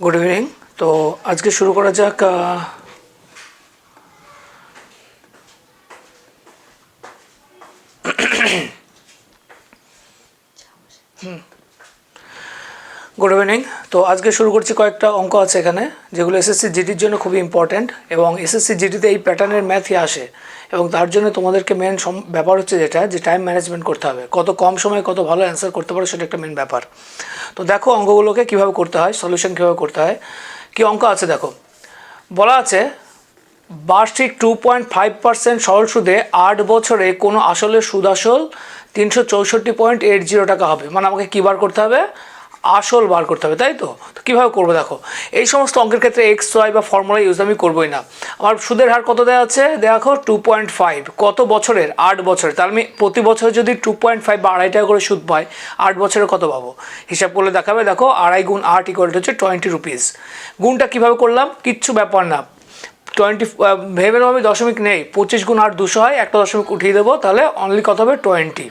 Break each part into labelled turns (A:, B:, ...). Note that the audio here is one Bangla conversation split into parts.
A: Good evening. तो आज के शुरू करा जाक गुड इवनिंग। तो आज के शुरू करছি কয়েকটা অঙ্ক আছে এখানে যেগুলো এসএসসি জিডির জন্য খুবই ইম্পর্টেন্ট এবং এসএসসি জিডিতে এই প্যাটার্নের ম্যাথই আসে এবং তার জন্য তোমাদেরকে মেন ব্যাপার হচ্ছে যেটা যে টাইম ম্যানেজমেন্ট করতে হবে, কত কম সময়ে কত ভালো অ্যান্সার করতে পারো সেটা একটা মেন ব্যাপার। তো দেখো অঙ্কগুলোকে কীভাবে করতে হয়, সলিউশন কীভাবে করতে হয়। কী অঙ্ক আছে দেখো, বলা আছে বার্ষিক 2.5% সরল সুদে 8 বছরে কোনো আসলের সুদ আসল 364.80 টাকা হবে। মানে আমাকে কী বার করতে হবে, আসল বার করতে হবে, তাই তো। কীভাবে করবো দেখো, এই সমস্ত অঙ্কের ক্ষেত্রে এক্স ওয়াই বা ফর্মুলা ইউজ আমি করবোই না। আমার সুদের হার কত দেওয়া আছে দেখো 2.5, কত বছরের, 8 বছরের। তাহলে আমি প্রতি বছর যদি 2.5 বা 2.5 টাকা করে সুদ পাই, 8 বছরে কত পাবো হিসাব করলে দেখাবে। দেখো 2.5 গুণ 8 ইকুয়াল টু হচ্ছে 20 রুপিস। গুণটা কীভাবে করলাম, কিচ্ছু ব্যাপার না, 20 ভেবে নেবো আমি দশমিক নেই, 25 গুণ 8 200 হয়, একটা দশমিক উঠিয়ে দেবো, তাহলে অনলি কত হবে 20।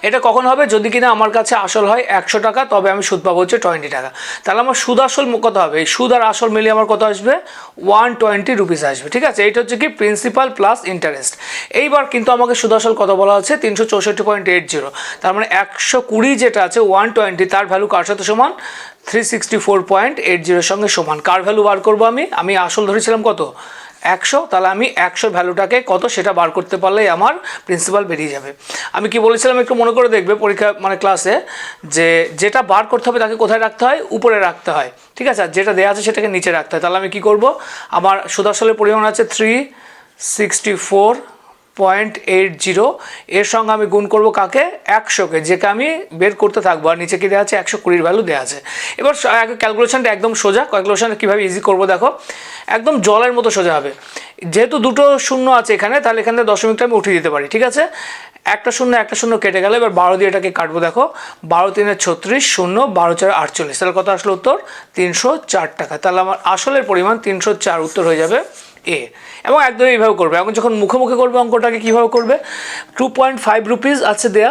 A: এটা কখন হবে, যদি কিনা আমার কাছে আসল হয় 100 টাকা, তবে আমি সুদ পাবো হচ্ছে 20 টাকা। তাহলে আমার সুদ আসল কত হবে, এই সুদ আর আসল মিলিয়ে আমার কত আসবে 120 রুপিস আসবে। ঠিক আছে, এইটা হচ্ছে কি প্রিন্সিপাল প্লাস ইন্টারেস্ট। এইবার কিন্তু আমাকে সুদ আসল কত বলা হচ্ছে 364.80, তার মানে 120 যেটা আছে 120 তার ভ্যালু কার সাথে সমান 364.80 সঙ্গে সমান। কার ভ্যালু বার করবো আমি আসল ধরেছিলাম কত 100, তাহলে আমি 100 ভ্যালুটাকে কত সেটা বার করতে পারলেই আমার প্রিন্সিপাল বেরিয়ে যাবে। আমি কি বলেছিলাম একটু মনে করে দেখবে পরীক্ষা মানে ক্লাসে, যে যেটা বার করতে হবে তাকে কোথায় রাখতে হয়, উপরে রাখতে হয়। ঠিক আছে, আর যেটা দেওয়া আছে সেটাকে নিচে রাখতে হয়। তাহলে আমি কি করব, আমার সুদ আসলের পরিমাণ আছে 364.80, এর সঙ্গে আমি গুণ করব কাকে, 100কে, যেটা আমি বের করতে থাকবো, আর নিচে কি দেওয়া আছে 120 ভ্যালু দেওয়া আছে। এবার ক্যালকুলেশনটা একদম সোজা। ক্যালকুলেশনটা কীভাবে ইজি করবো দেখো, একদম জলের মতো সোজা হবে। যেহেতু দুটো শূন্য আছে এখানে, তাহলে এখানে দশমিকটা আমি উঠিয়ে দিতে পারি। ঠিক আছে, একটা শূন্য কেটে গেলে এবার 12 দিয়ে এটাকে কাটবো। দেখো 12 3 36, 0 12 4 48, তাহলে কত আসলো উত্তর 304 টাকা। তাহলে আমার আসলের পরিমাণ 304, উত্তর হয়ে যাবে এ। এবং একদম এইভাবে করবে। এখন যখন মুখে করবে অঙ্কটাকে কীভাবে করবে, 2.5 রুপিস আছে দেয়া,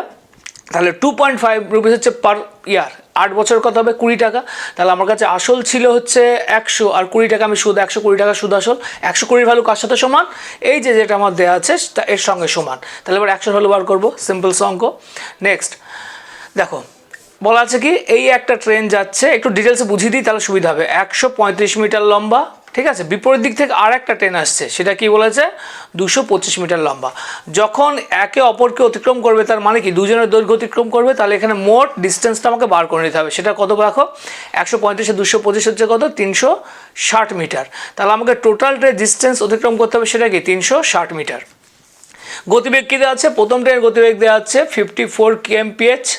A: তাহলে 2.5 রুপিস হচ্ছে পার ইয়ার, 8 বছর কত হবে 20 টাকা। তাহলে আমার কাছে আসল ছিল হচ্ছে 100, আর 20 টাকা আমি সুদ, 120 টাকা সুদ আসল। 120 ভ্যালু কার সাথে সমান, এই যে যেটা আমার দেওয়া আছে এর সঙ্গে সমান। তাহলে এবার 100 ভ্যালু বার করবো, সিম্পল অঙ্ক। নেক্সট দেখো বলা আছে কি, এই একটা ট্রেন যাচ্ছে, একটু ডিটেলসে বুঝিয়ে দিই তাহলে সুবিধা হবে। 135 মিটার লম্বা, ঠিক আছে। বিপরীত দিক থেকে আর একটা ট্রেন আসছে, সেটা কি বলেছে 225 মিটার লম্বা। যখন একে অপরকে অতিক্রম করবে, তার মানে কি দুজনের দৈর্ঘ্য অতিক্রম করবে, তাহলে এখানে মোট ডিস্টেন্সটা আমাকে বার করে নিতে হবে। সেটা কত রাখো, 135 225 হচ্ছে কত 360 মিটার। তাহলে আমাকে টোটাল ডিস্টেন্স অতিক্রম করতে হবে, সেটা কি 360 মিটার। গতিবেগ কী দেওয়া আছে, প্রথম ট্রেনের গতিবেগ দেওয়া আছে 54 kmph,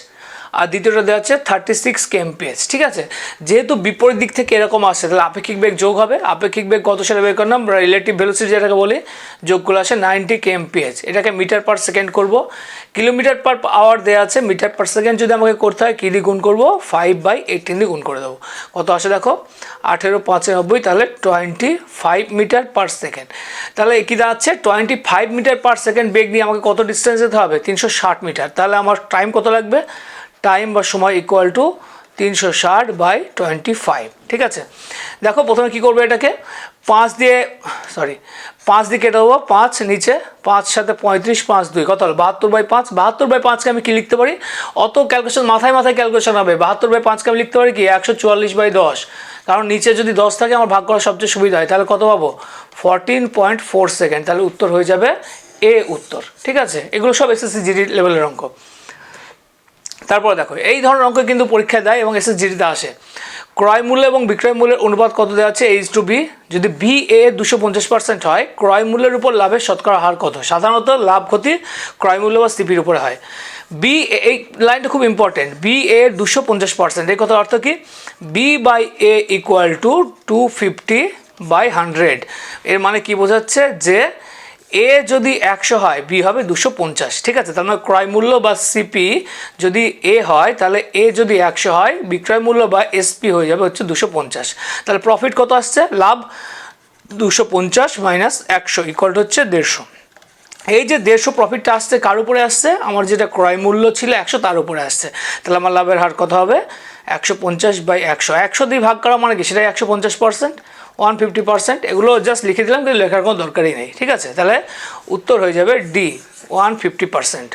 A: আর দ্বিতীয়টা দেওয়া আছে 36 kmph। ঠিক আছে, যেহেতু বিপরীত দিক থেকে এরকম আসছে, তাহলে আপেক্ষিক বেগ যোগ হবে। আপেক্ষিক বেগ কত সেটা বের করলাম, রিলেটিভ ভেলোসিটি যেটাকে বলি, যোগ করে আসে 90 kmph। এটাকে মিটার পার সেকেন্ড করব। কিলোমিটার পার আওয়ার দেওয়া আছে, মিটার পার সেকেন্ড যদি আমাকে করতে হয় কী দিয়ে গুণ করবো, 5/18 দিয়ে গুণ করে দেবো। কত আসে দেখো 18 5 90, তাহলে 25 মিটার পার সেকেন্ড। তাহলে কী দাঁড়াচ্ছে 25 মিটার পার সেকেন্ড বেগ নিয়ে আমাকে কত ডিস্টেন্স যেতে হবে 360 মিটার। তাহলে আমার টাইম কত লাগবে, টাইম বা সময় ইকুয়াল টু 360/25। ঠিক আছে, দেখো প্রথমে কী করবো, এটাকে 5 দিয়ে কেটে দেবো, 5 নিচে, 5 সাথে 35, 5 2 কত হলো 72/5। 72/5কে আমি কি লিখতে পারি, অত ক্যালকুলেশন মাথায় ক্যালকুলেশন হবে। 72/5কে আমি লিখতে পারি কি 144/10, কারণ নিচে যদি 10 থাকে আমার ভাগ করার সবচেয়ে সুবিধা হয়। তাহলে কত পাবো 14.4 সেকেন্ড। তাহলে উত্তর হয়ে যাবে এ উত্তর। ঠিক আছে, এগুলো সব এসএসসি জিডি লেভেলের অঙ্ক। তারপরে দেখো এই ধরনের অঙ্ক কিন্তু পরীক্ষায় দেয় এবং এসএসজিডিতে আসে। ক্রয় মূল্য এবং বিক্রয় মূল্যের অনুপাত কত দেওয়া আছে, H/B। যদি BA 250% হয়, ক্রয় মূল্যের উপর লাভের শতকরা হার কত। সাধারণত লাভ ক্ষতি ক্রয় মূল্য বা সিপির উপরে হয়। এই লাইনটা খুব ইম্পর্টেন্ট, BA 250%, এই কথার অর্থ কি B/A ইকুয়াল টু 250/100। এর মানে কি বোঝাচ্ছে যে এ যদি 100 হয়, বি হবে 250। ঠিক আছে, তার মানে ক্রয় মূল্য বা সিপি যদি এ হয়, তাহলে এ যদি 100 হয়, বিক্রয় মূল্য বা এসপি হয়ে যাবে হচ্ছে 250। তাহলে প্রফিট কত আসছে, লাভ 250 - 100 ইকুয়াল হচ্ছে 150। এই যে 150 প্রফিটটা আসছে কার উপরে আসছে, আমার যেটা ক্রয় মূল্য ছিল 100 তার উপরে আসছে। তাহলে আমার লাভের হার কত হবে 150/100। 100 দিয়ে ভাগ করা মানে কি, সেটাই 150%, 150%। এগুলো জাস্ট লিখে দিলাম, কিন্তু লেখার কোনো দরকারই নেই, ঠিক আছে। তাহলে উত্তর হয়ে যাবে ডি, 150%।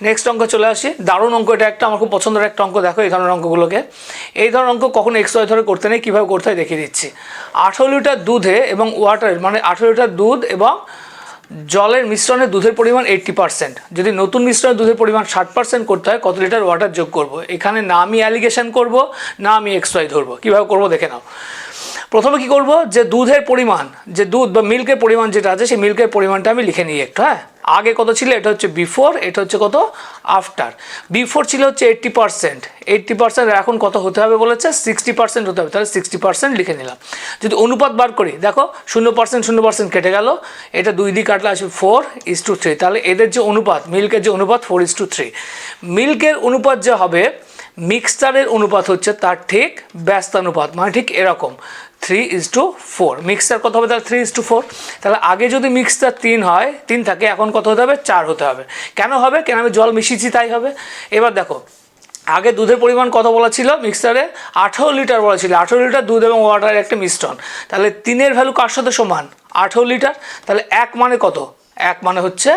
A: নেক্সট অঙ্ক চলে আসি, দারুণ অঙ্ক এটা একটা, আমার খুব পছন্দের একটা অঙ্ক। দেখো এই ধরনের অঙ্কগুলোকে, এই ধরনের অঙ্ক কখনো XY ধরে করতে নেই, কীভাবে করতে হয় দেখিয়ে দিচ্ছি। 18 লিটার দুধে এবং ওয়াটারের, মানে 18 লিটার দুধ এবং জলের মিশ্রণে দুধের পরিমাণ 80%। যদি নতুন মিশ্রণে দুধের পরিমাণ 60% করতে হয়, কত লিটার ওয়াটার যোগ করব। এখানে না আমি অ্যালিগেশন করব, না আমি XY ধরবো। কীভাবে করবো দেখে নাও। প্রথমে কি করব, যে দুধের পরিমাণ, যে দুধ বা মিল্কের পরিমাণ যেটা আছে, সেই মিল্কের পরিমাণটা আমি লিখে নিই একটু। হ্যাঁ, আগে কত ছিল, এটা হচ্ছে বিফোর, এটা হচ্ছে কত আফটার। বিফোর ছিল হচ্ছে 80%, 80%, এখন কত হতে হবে বলেছে 60% হতে হবে, তাহলে 60% লিখে নিলাম। যদি অনুপাত বার করি, দেখো 0% 0% কেটে গেল, এটা 2 দিয়ে কাটলে আসবে 4:3। তাহলে এদের যে অনুপাত, মিল্কের যে অনুপাত 4:3। মিল্কের অনুপাত যে হবে মিক্সচারের অনুপাত হচ্ছে তার ঠিক ব্যস্তানুপাত, মানে ঠিক এরকম 3:4। মিক্সচার কত হবে, তাহলে 3:4। তাহলে আগে যদি মিক্সচার 3 হয়, 3 থাকে, এখন কত হতে হবে 4 হতে হবে। কেন হবে, কেন আমি জল মিশিয়েছি তাই হবে। এবার দেখো, আগে দুধের পরিমাণ কত বলা ছিল মিক্সচারে, 18 লিটার বলা ছিল। 18 লিটার দুধ এবং ওয়াটারের একটা মিশ্রণ, তাহলে 3-এর ভ্যালু কার সাথে সমান, 18 লিটার। তাহলে 1 মানে কত, 1 মানে হচ্ছে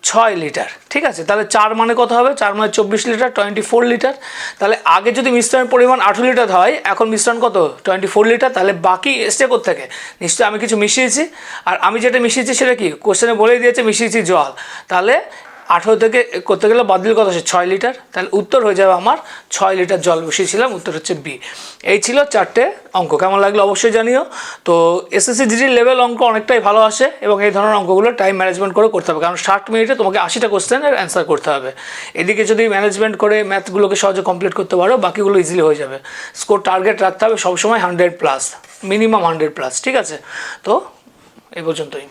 A: 6 লিটার, ঠিক আছে। তাহলে 4 মানে কত হবে, 4 মানে 24 লিটার, 24 লিটার। তাহলে আগে যদি মিশ্রণের পরিমাণ 18 লিটার হয়, এখন মিশ্রণ কত 24 লিটার। তাহলে বাকি এসছে কোত্থেকে, নিশ্চয়ই আমি কিছু মিশিয়েছি। আর আমি যেটা মিশিয়েছি সেটা কি, কোশ্চেনে বলেই দিয়েছে মিশিয়েছি জল। তাহলে 18 থেকে করতে গেলে বাদ দিলে কত আছে 6 লিটার। তাহলে উত্তর হয়ে যাবে আমার 6 লিটার জল বসিয়েছিলাম, উত্তর হচ্ছে বি। এই ছিল 4টে অঙ্ক। কেমন লাগলো অবশ্যই জানিও। তো SSC GD লেভেল অঙ্ক অনেকটাই ভালো আসে, এবং এই ধরনের অঙ্কগুলো টাইম ম্যানেজমেন্ট করে করতে হবে, কারণ 60 মিনিটে তোমাকে 80টা কোশ্চেনের অ্যান্সার করতে হবে। এদিকে যদি ম্যানেজমেন্ট করে ম্যাথগুলোকে সহজে কমপ্লিট করতে পারো, বাকিগুলো ইজিলি হয়ে যাবে। স্কোর টার্গেট রাখতে হবে সবসময় 100+, মিনিমাম 100+, ঠিক আছে। তো এই পর্যন্তই।